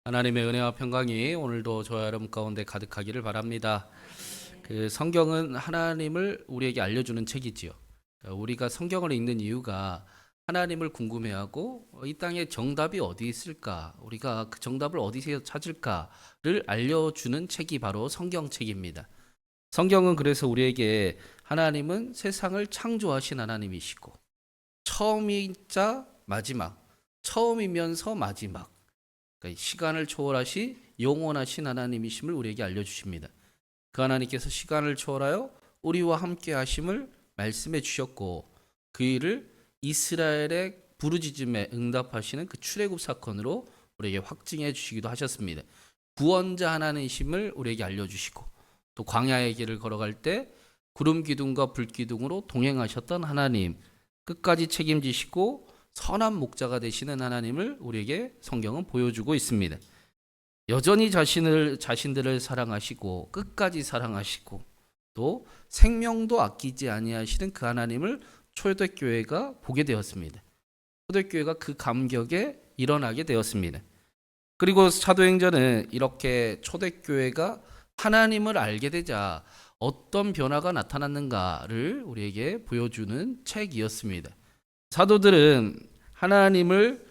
하나님의 은혜와 평강이 오늘도 저와 여러분 가운데 가득하기를 바랍니다. 성경은 하나님을 우리에게 알려주는 책이지요. 우리가 성경을 읽는 이유가 하나님을 궁금해하고 이 땅에 정답이 어디 있을까, 우리가 그 정답을 어디서 찾을까를 알려주는 책이 바로 성경책입니다. 성경은 그래서 우리에게 하나님은 세상을 창조하신 하나님이시고 처음이자 마지막, 처음이면서 마지막, 그러니까 시간을 초월하시 영원하신 하나님이심을 우리에게 알려주십니다. 그 하나님께서 시간을 초월하여 우리와 함께 하심을 말씀해 주셨고, 그 일을 이스라엘의 부르짖음에 응답하시는 그 출애굽 사건으로 우리에게 확증해 주시기도 하셨습니다. 구원자 하나님이심을 우리에게 알려주시고, 또 광야의 길을 걸어갈 때 구름 기둥과 불 기둥으로 동행하셨던 하나님, 끝까지 책임지시고 선한 목자가 되시는 하나님을 우리에게 성경은 보여주고 있습니다. 여전히 자신들을 사랑하시고 끝까지 사랑하시고 또 생명도 아끼지 아니하시는 그 하나님을 초대교회가 보게 되었습니다. 초대교회가 그 감격에 일어나게 되었습니다. 그리고 사도행전은 이렇게 초대교회가 하나님을 알게 되자 어떤 변화가 나타났는가를 우리에게 보여주는 책이었습니다. 사도들은 하나님을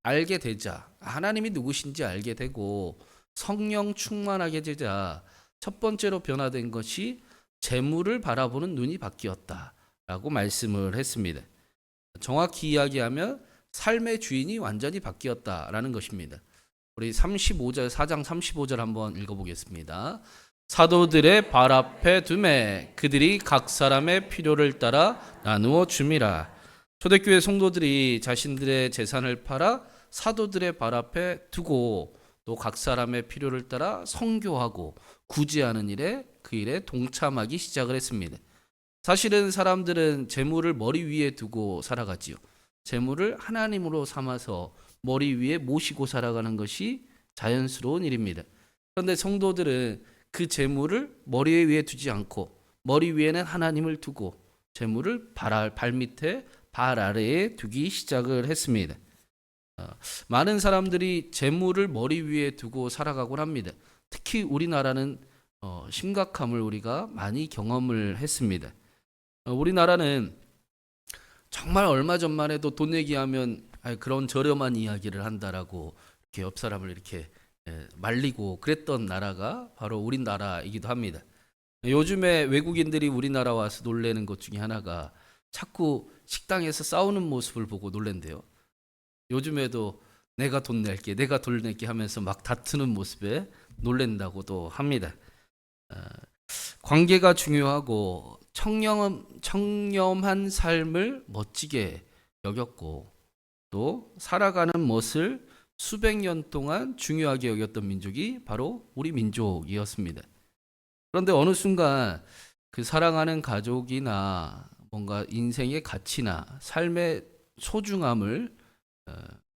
알게 되자, 하나님이 누구신지 알게 되고 성령 충만하게 되자 첫 번째로 변화된 것이 재물을 바라보는 눈이 바뀌었다라고 말씀을 했습니다. 정확히 이야기하면 삶의 주인이 완전히 바뀌었다라는 것입니다. 우리 35절, 4장 35절 한번 읽어보겠습니다. 사도들의 발 앞에 두매 그들이 각 사람의 필요를 따라 나누어 줌이라. 초대교회 성도들이 자신들의 재산을 팔아 사도들의 발 앞에 두고 또 각 사람의 필요를 따라 선교하고 구제하는 일에 그 일에 동참하기 시작을 했습니다. 사실은 사람들은 재물을 머리 위에 두고 살아가지요. 재물을 하나님으로 삼아서 머리 위에 모시고 살아가는 것이 자연스러운 일입니다. 그런데 성도들은 그 재물을 머리 위에 두지 않고 머리 위에는 하나님을 두고 재물을 발 밑에 발 아래에 두기 시작을 했습니다. 많은 사람들이 재물을 머리 위에 두고 살아가곤 합니다. 특히 우리나라는 심각함을 우리가 많이 경험을 했습니다. 우리나라는 정말 얼마 전만 해도 돈 얘기하면 그런 저렴한 이야기를 한다라고 이렇게 옆 사람을 이렇게 말리고 그랬던 나라가 바로 우리나라이기도 합니다. 요즘에 외국인들이 우리나라 와서 놀래는 것 중에 하나가 자꾸 식당에서 싸우는 모습을 보고 놀랜대요. 요즘에도 내가 돈 낼게, 내가 돈 낼게 하면서 막 다투는 모습에 놀랜다고도 합니다. 관계가 중요하고 청렴한 삶을 멋지게 여겼고 또 살아가는 멋을 수백 년 동안 중요하게 여겼던 민족이 바로 우리 민족이었습니다. 그런데 어느 순간 그 사랑하는 가족이나 뭔가 인생의 가치나 삶의 소중함을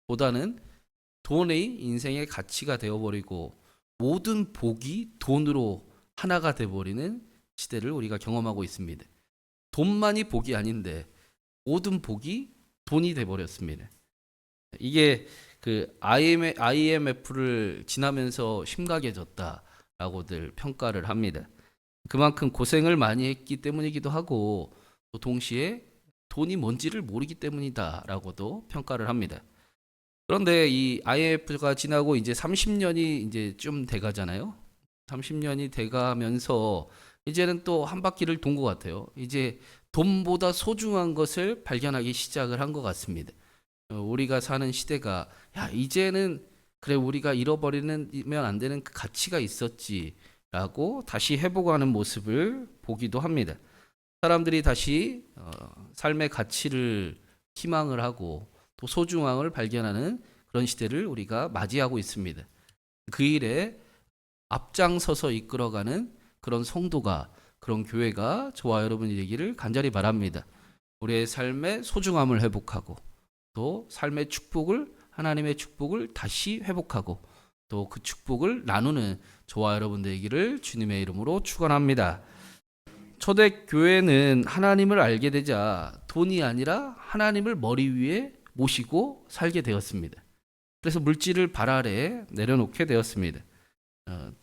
보다는 돈이 인생의 가치가 되어버리고 모든 복이 돈으로 하나가 되어버리는 시대를 우리가 경험하고 있습니다. 돈만이 복이 아닌데 모든 복이 돈이 되어버렸습니다. 이게 그 IMF를 지나면서 심각해졌다라고들 평가를 합니다. 그만큼 고생을 많이 했기 때문이기도 하고 또 동시에 돈이 뭔지를 모르기 때문이다라고도 평가를 합니다. 그런데 이 IMF가 지나고 이제 30년이 이제 좀 돼가잖아요. 30년이 돼가면서 이제는 또 한 바퀴를 돈 것 같아요. 이제 돈보다 소중한 것을 발견하기 시작을 한 것 같습니다. 우리가 사는 시대가 이제는 그래 우리가 잃어버리면 안 되는 그 가치가 있었지라고 다시 회복하는 모습을 보기도 합니다. 사람들이 다시 삶의 가치를 희망을 하고 또 소중함을 발견하는 그런 시대를 우리가 맞이하고 있습니다. 그 일에 앞장서서 이끌어가는 그런 성도가, 그런 교회가 저와 여러분이 되기를 간절히 바랍니다. 우리의 삶의 소중함을 회복하고 또 삶의 축복을, 하나님의 축복을 다시 회복하고 또 그 축복을 나누는 저와 여러분 되기를 주님의 이름으로 축원합니다. 초대교회는 하나님을 알게 되자 돈이 아니라 하나님을 머리 위에 모시고 살게 되었습니다. 그래서 물질을 발 아래 내려놓게 되었습니다.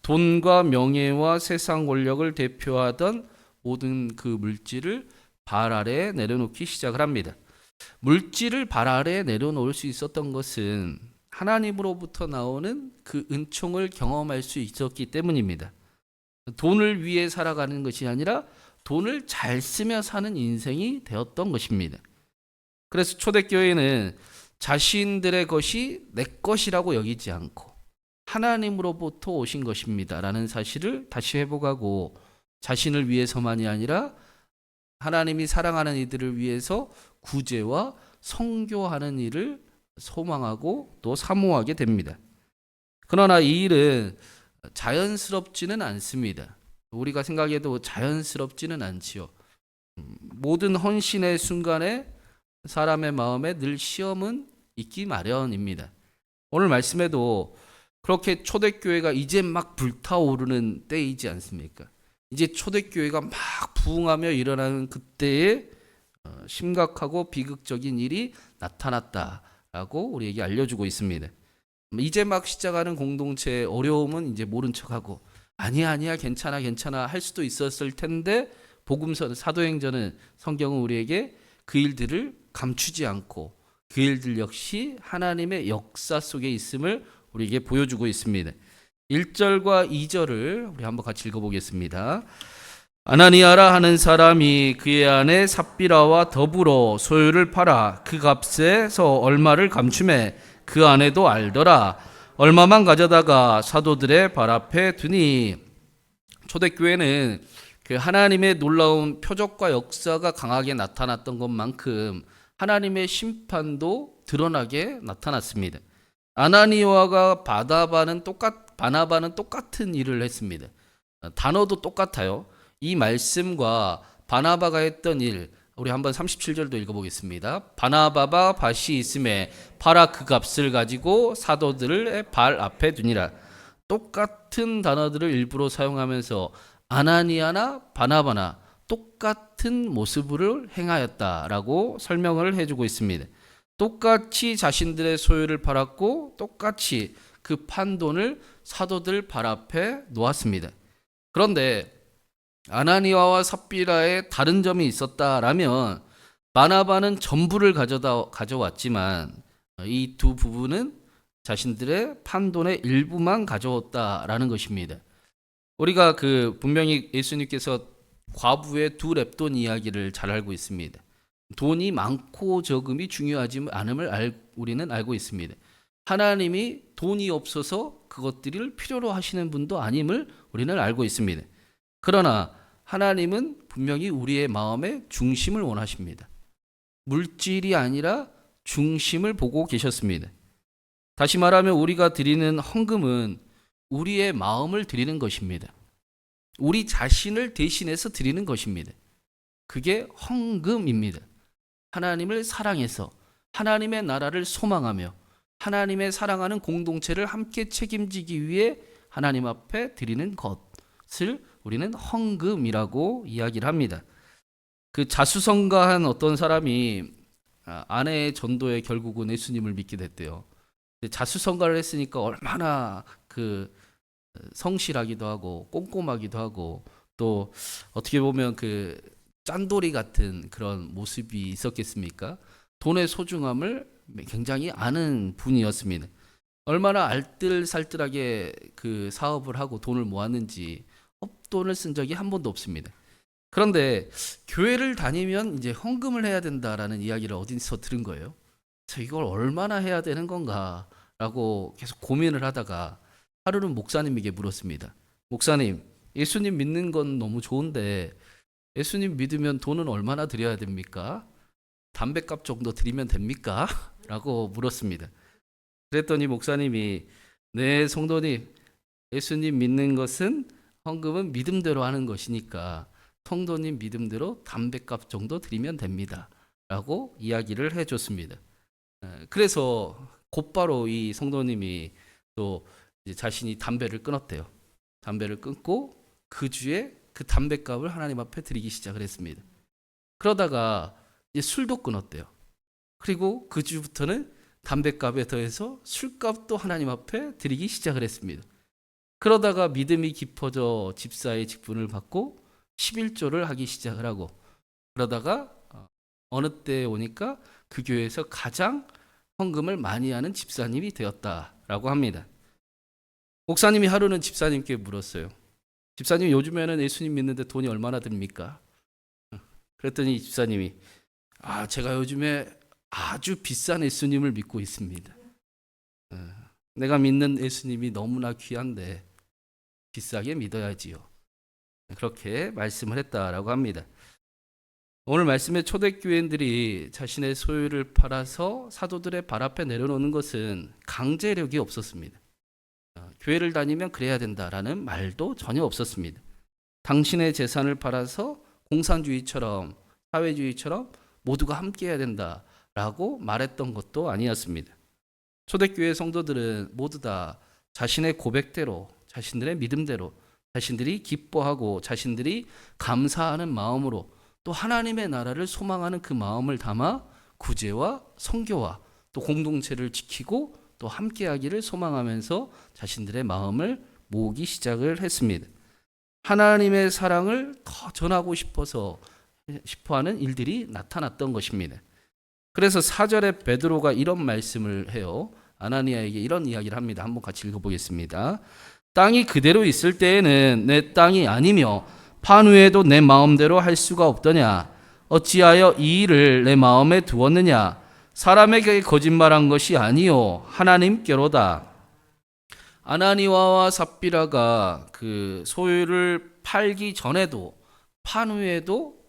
돈과 명예와 세상 권력을 대표하던 모든 그 물질을 발 아래 내려놓기 시작을 합니다. 물질을 발 아래 내려놓을 수 있었던 것은 하나님으로부터 나오는 그 은총을 경험할 수 있었기 때문입니다. 돈을 위해 살아가는 것이 아니라 돈을 잘 쓰며 사는 인생이 되었던 것입니다. 그래서 초대교회는 자신들의 것이 내 것이라고 여기지 않고 하나님으로부터 오신 것입니다 라는 사실을 다시 회복하고, 자신을 위해서만이 아니라 하나님이 사랑하는 이들을 위해서 구제와 선교하는 일을 소망하고 또 사모하게 됩니다. 그러나 이 일은 자연스럽지는 않습니다. 우리가 생각해도 자연스럽지는 않지요. 모든 헌신의 순간에 사람의 마음에 늘 시험은 있기 마련입니다. 오늘 말씀에도 그렇게 초대교회가 이제 막 불타오르는 때이지 않습니까? 이제 초대교회가 막 부흥하며 일어나는 그때에 심각하고 비극적인 일이 나타났다라고 우리에게 알려주고 있습니다. 이제 막 시작하는 공동체의 어려움은 이제 모른 척하고 아니야 괜찮아 할 수도 있었을 텐데, 복음서 사도행전은, 성경은 우리에게 그 일들을 감추지 않고 그 일들 역시 하나님의 역사 속에 있음을 우리에게 보여주고 있습니다. 1절과 2절을 우리 한번 같이 읽어보겠습니다. 아나니아라 하는 사람이 그의 아내 삽비라와 더불어 소유를 팔아 그 값에서 얼마를 감춤해 그 아내도 알더라. 얼마만 가져다가 사도들의 발 앞에 두니. 초대교회는 그 하나님의 놀라운 표적과 역사가 강하게 나타났던 것만큼 하나님의 심판도 드러나게 나타났습니다. 아나니아와 바나바는 똑같은 일을 했습니다. 단어도 똑같아요. 이 말씀과 바나바가 했던 일, 우리 한번 37절도 읽어보겠습니다. 바나바와 밭이 있음에 팔아 그 값을 가지고 사도들의 발 앞에 두니라. 똑같은 단어들을 일부러 사용하면서 아나니아나 바나바나 똑같은 모습을 행하였다라고 설명을 해주고 있습니다. 똑같이 자신들의 소유를 팔았고 똑같이 그 판 돈을 사도들 발 앞에 놓았습니다. 그런데 아나니아와 삽비라의 다른 점이 있었다라면, 바나바는 전부를 가져왔지만 이 두 부부는 자신들의 판돈의 일부만 가져왔다라는 것입니다. 우리가 분명히 예수님께서 과부의 두 렙돈 이야기를 잘 알고 있습니다. 돈이 많고 적음이 중요하지 않음을 우리는 알고 있습니다. 하나님이 돈이 없어서 그것들을 필요로 하시는 분도 아님을 우리는 알고 있습니다. 그러나 하나님은 분명히 우리의 마음의 중심을 원하십니다. 물질이 아니라 중심을 보고 계셨습니다. 다시 말하면 우리가 드리는 헌금은 우리의 마음을 드리는 것입니다. 우리 자신을 대신해서 드리는 것입니다. 그게 헌금입니다. 하나님을 사랑해서 하나님의 나라를 소망하며 하나님의 사랑하는 공동체를 함께 책임지기 위해 하나님 앞에 드리는 것을 우리는 헌금이라고 이야기를 합니다. 그 자수성가한 어떤 사람이 아내의 전도에 결국은 예수님을 믿게 됐대요. 자수성가를 했으니까 얼마나 성실하기도 하고 꼼꼼하기도 하고 또 어떻게 보면 짠돌이 같은 그런 모습이 있었겠습니까? 돈의 소중함을 굉장히 아는 분이었습니다. 얼마나 알뜰살뜰하게 사업을 하고 돈을 모았는지 헛돈을 쓴 적이 한 번도 없습니다. 그런데 교회를 다니면 이제 헌금을 해야 된다라는 이야기를 어디서 들은 거예요. 저 이걸 얼마나 해야 되는 건가라고 계속 고민을 하다가 하루는 목사님에게 물었습니다. 목사님, 예수님 믿는 건 너무 좋은데 예수님 믿으면 돈은 얼마나 드려야 됩니까? 담뱃값 정도 드리면 됩니까? 라고 물었습니다. 그랬더니 목사님이, 네, 성도님, 예수님 믿는 것은 헌금은 믿음대로 하는 것이니까 성도님 믿음대로 담뱃값 정도 드리면 됩니다. 라고 이야기를 해줬습니다. 그래서 곧바로 이 성도님이 또 이제 자신이 담배를 끊었대요. 담배를 끊고 그 주에 그 담뱃값을 하나님 앞에 드리기 시작을 했습니다. 그러다가 이제 술도 끊었대요. 그리고 그 주부터는 담뱃값에 더해서 술값도 하나님 앞에 드리기 시작을 했습니다. 그러다가 믿음이 깊어져 집사의 직분을 받고 11조를 하기 시작을 하고, 그러다가 어느 때에 오니까 그 교회에서 가장 헌금을 많이 하는 집사님이 되었다라고 합니다. 목사님이 하루는 집사님께 물었어요. 집사님, 요즘에는 예수님 믿는데 돈이 얼마나 듭니까? 그랬더니 집사님이 제가 요즘에 아주 비싼 예수님을 믿고 있습니다. 내가 믿는 예수님이 너무나 귀한데 비싸게 믿어야지요. 그렇게 말씀을 했다라고 합니다. 오늘 말씀의 초대교인들이 자신의 소유를 팔아서 사도들의 발 앞에 내려놓는 것은 강제력이 없었습니다. 교회를 다니면 그래야 된다라는 말도 전혀 없었습니다. 당신의 재산을 팔아서 공산주의처럼, 사회주의처럼 모두가 함께 해야 된다라고 말했던 것도 아니었습니다. 초대교회 성도들은 모두 다 자신의 고백대로, 자신들의 믿음대로, 자신들이 기뻐하고 자신들이 감사하는 마음으로 또 하나님의 나라를 소망하는 그 마음을 담아 구제와 선교와 또 공동체를 지키고 또 함께하기를 소망하면서 자신들의 마음을 모으기 시작을 했습니다. 하나님의 사랑을 더 전하고 싶어하는 일들이 나타났던 것입니다. 그래서 4절에 베드로가 이런 말씀을 해요. 아나니아에게 이런 이야기를 합니다. 한번 같이 읽어보겠습니다. 땅이 그대로 있을 때에는 내 땅이 아니며 판후에도 내 마음대로 할 수가 없더냐. 어찌하여 이 일을 내 마음에 두었느냐. 사람에게 거짓말한 것이 아니요 하나님께로다. 아나니아와 삽비라가 그 소유를 팔기 전에도 판 후에도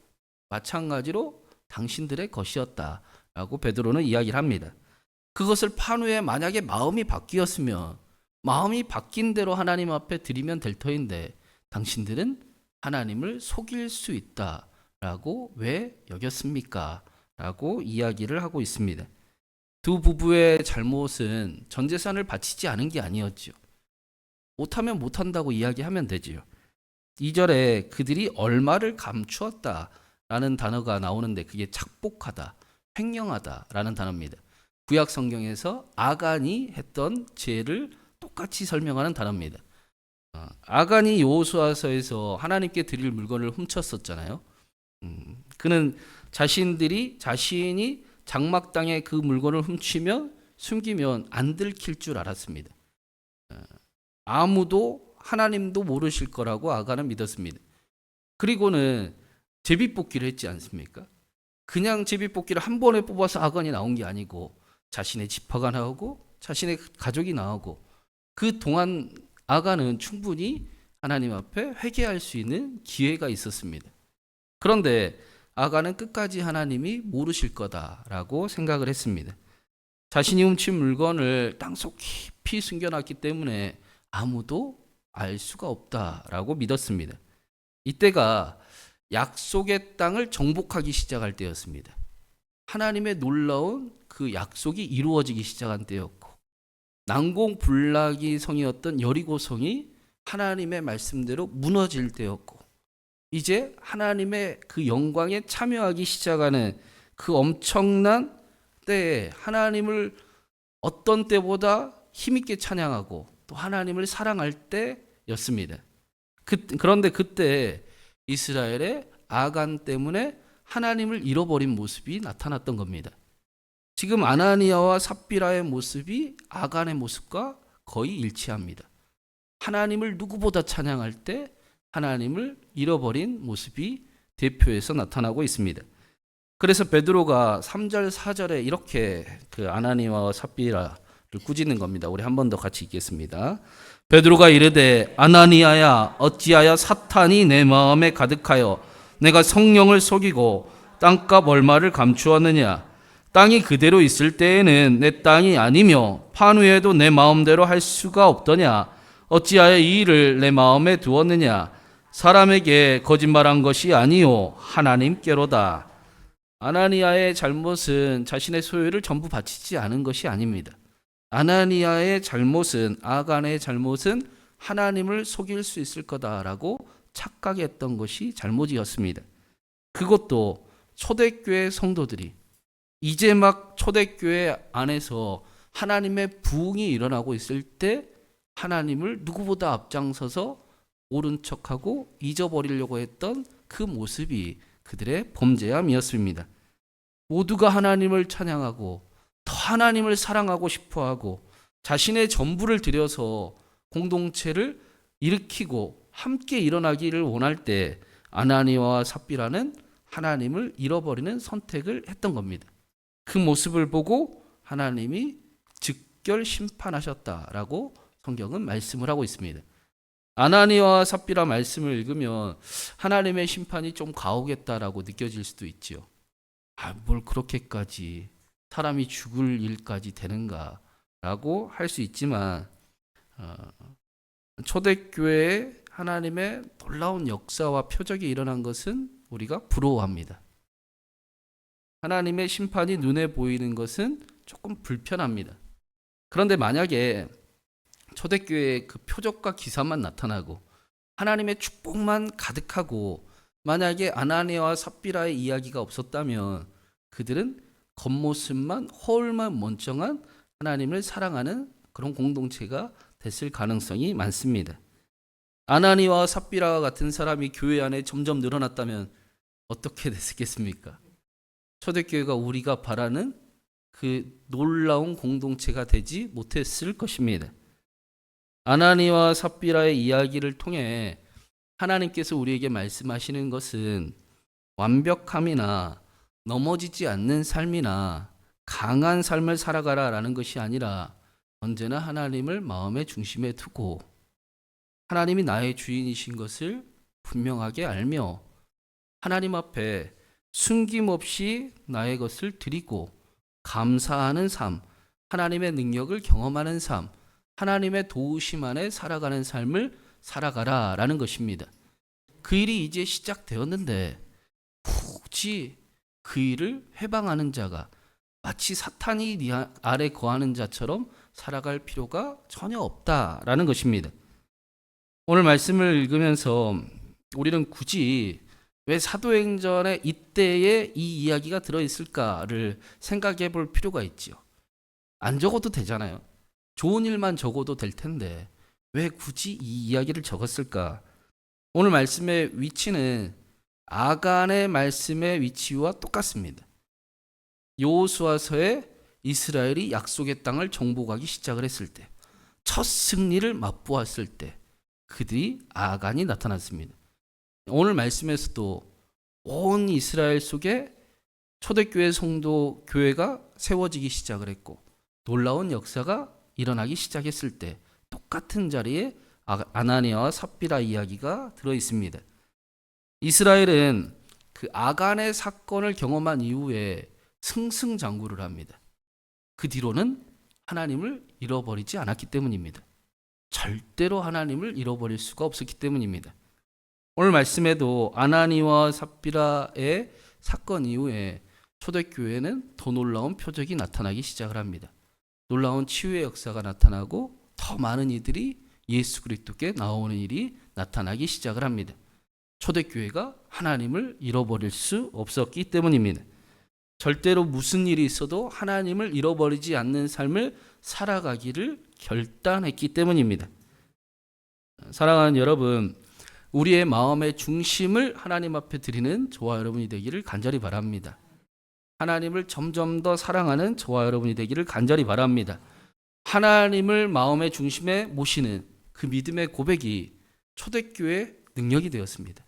마찬가지로 당신들의 것이었다라고 베드로는 이야기를 합니다. 그것을 판 후에 만약에 마음이 바뀌었으면 마음이 바뀐 대로 하나님 앞에 드리면 될 터인데 당신들은 하나님을 속일 수 있다라고 왜 여겼습니까? 라고 이야기를 하고 있습니다. 두 부부의 잘못은 전 재산을 바치지 않은 게 아니었죠. 못하면 못한다고 이야기하면 되지요. 2절에 그들이 얼마를 감추었다라는 단어가 나오는데 그게 착복하다, 횡령하다라는 단어입니다. 구약 성경에서 아간이 했던 죄를 똑같이 설명하는 단어입니다. 아간이 여호수아서에서 하나님께 드릴 물건을 훔쳤었잖아요. 그는 자신이 장막 땅에 그 물건을 훔치면 숨기면 안 들킬 줄 알았습니다. 아무도 하나님도 모르실 거라고 아간은 믿었습니다. 그리고는 제비뽑기를 했지 않습니까? 그냥 제비뽑기를 한 번에 뽑아서 아간이 나온 게 아니고 자신의 지파가 나오고 자신의 가족이 나오고 그 동안 아간은 충분히 하나님 앞에 회개할 수 있는 기회가 있었습니다. 그런데 아간은 끝까지 하나님이 모르실 거다라고 생각을 했습니다. 자신이 훔친 물건을 땅속 깊이 숨겨놨기 때문에 아무도 알 수가 없다라고 믿었습니다. 이때가 약속의 땅을 정복하기 시작할 때였습니다. 하나님의 놀라운 그 약속이 이루어지기 시작한 때였고 난공불락이 성이었던 여리고성이 하나님의 말씀대로 무너질 때였고 이제 하나님의 그 영광에 참여하기 시작하는 그 엄청난 때에 하나님을 어떤 때보다 힘있게 찬양하고 또 하나님을 사랑할 때였습니다. 그런데 그때 이스라엘의 아간 때문에 하나님을 잃어버린 모습이 나타났던 겁니다. 지금 아나니아와 삽비라의 모습이 아간의 모습과 거의 일치합니다. 하나님을 누구보다 찬양할 때 하나님을 잃어버린 모습이 대표해서 나타나고 있습니다. 그래서 베드로가 3절 4절에 이렇게 그 아나니아와 삽비라를 꾸짖는 겁니다. 우리 한 번 더 같이 읽겠습니다. 베드로가 이르되 아나니아야 어찌하여 사탄이 내 마음에 가득하여 내가 성령을 속이고 땅값 얼마를 감추었느냐. 땅이 그대로 있을 때에는 내 땅이 아니며 판 후에도 내 마음대로 할 수가 없더냐. 어찌하여 이 일을 내 마음에 두었느냐. 사람에게 거짓말한 것이 아니요 하나님께로다. 아나니아의 잘못은 자신의 소유를 전부 바치지 않은 것이 아닙니다. 아나니아의 잘못은, 아간의 잘못은 하나님을 속일 수 있을 거다라고 착각했던 것이 잘못이었습니다. 그것도 초대교회 성도들이 이제 막 초대교회 안에서 하나님의 부흥이 일어나고 있을 때 하나님을 누구보다 앞장서서 모른 척하고 잊어버리려고 했던 그 모습이 그들의 범죄함이었습니다. 모두가 하나님을 찬양하고 더 하나님을 사랑하고 싶어하고 자신의 전부를 들여서 공동체를 일으키고 함께 일어나기를 원할 때 아나니아와 삽비라는 하나님을 잃어버리는 선택을 했던 겁니다. 그 모습을 보고 하나님이 즉결 심판하셨다라고 성경은 말씀을 하고 있습니다. 아나니아와 삽비라 말씀을 읽으면 하나님의 심판이 좀 가오겠다라고 느껴질 수도 있지요. 뭘 그렇게까지 사람이 죽을 일까지 되는가라고 할 수 있지만 초대교회에 하나님의 놀라운 역사와 표적이 일어난 것은 우리가 부러워합니다. 하나님의 심판이 눈에 보이는 것은 조금 불편합니다. 그런데 만약에 초대교회의 그 표적과 기사만 나타나고 하나님의 축복만 가득하고 만약에 아나니아와 삽비라의 이야기가 없었다면 그들은 겉모습만 허울만 멀쩡한 하나님을 사랑하는 그런 공동체가 됐을 가능성이 많습니다. 아나니아와 삽비라와 같은 사람이 교회 안에 점점 늘어났다면 어떻게 됐겠습니까? 초대교회가 우리가 바라는 그 놀라운 공동체가 되지 못했을 것입니다. 아나니아와 삽비라의 이야기를 통해 하나님께서 우리에게 말씀하시는 것은 완벽함이나 넘어지지 않는 삶이나 강한 삶을 살아가라라는 것이 아니라 언제나 하나님을 마음의 중심에 두고 하나님이 나의 주인이신 것을 분명하게 알며 하나님 앞에 숨김없이 나의 것을 드리고 감사하는 삶, 하나님의 능력을 경험하는 삶, 하나님의 도우심 안에 살아가는 삶을 살아가라라는 것입니다. 그 일이 이제 시작되었는데 굳이 그 일을 회방하는 자가 마치 사탄이 네 아래 거하는 자처럼 살아갈 필요가 전혀 없다라는 것입니다. 오늘 말씀을 읽으면서 우리는 굳이 왜 사도행전의 이때에 이 이야기가 들어있을까를 생각해 볼 필요가 있지요. 안 적어도 되잖아요. 좋은 일만 적어도 될 텐데 왜 굳이 이 이야기를 적었을까? 오늘 말씀의 위치는 아간의 말씀의 위치와 똑같습니다. 여호수아서에 이스라엘이 약속의 땅을 정복하기 시작을 했을 때, 첫 승리를 맛보았을 때 그들이 아간이 나타났습니다. 오늘 말씀에서도 온 이스라엘 속에 초대교회 성도 교회가 세워지기 시작을 했고 놀라운 역사가 일어나기 시작했을 때 똑같은 자리에 아나니아와 삽비라 이야기가 들어 있습니다. 이스라엘은 그 아간의 사건을 경험한 이후에 승승장구를 합니다. 그 뒤로는 하나님을 잃어버리지 않았기 때문입니다. 절대로 하나님을 잃어버릴 수가 없었기 때문입니다. 오늘 말씀에도 아나니아와 삽비라의 사건 이후에 초대교회는 더 놀라운 표적이 나타나기 시작을 합니다. 놀라운 치유의 역사가 나타나고 더 많은 이들이 예수 그리스도께 나오는 일이 나타나기 시작을 합니다. 초대교회가 하나님을 잃어버릴 수 없었기 때문입니다. 절대로 무슨 일이 있어도 하나님을 잃어버리지 않는 삶을 살아가기를 결단했기 때문입니다. 사랑하는 여러분, 우리의 마음의 중심을 하나님 앞에 드리는 저와 여러분이 되기를 간절히 바랍니다. 하나님을 점점 더 사랑하는 저와 여러분이 되기를 간절히 바랍니다. 하나님을 마음의 중심에 모시는 그 믿음의 고백이 초대교회의 능력이 되었습니다.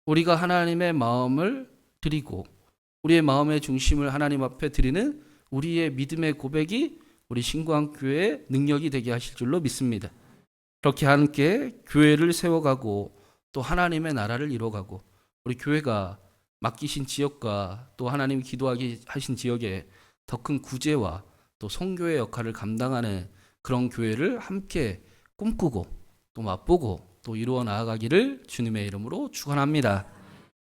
우리가 하나님의 마음을 드리고 우리의 마음의 중심을 하나님 앞에 드리는 우리의 믿음의 고백이 우리 신구한교회의 능력이 되게 하실 줄로 믿습니다. 그렇게 함께 교회를 세워가고 또 하나님의 나라를 이뤄가고 우리 교회가 맡기신 지역과 또 하나님이 기도하게 하신 지역에 더 큰 구제와 또 선교의 역할을 감당하는 그런 교회를 함께 꿈꾸고 또 맛보고 또 이루어 나아가기를 주님의 이름으로 축원합니다.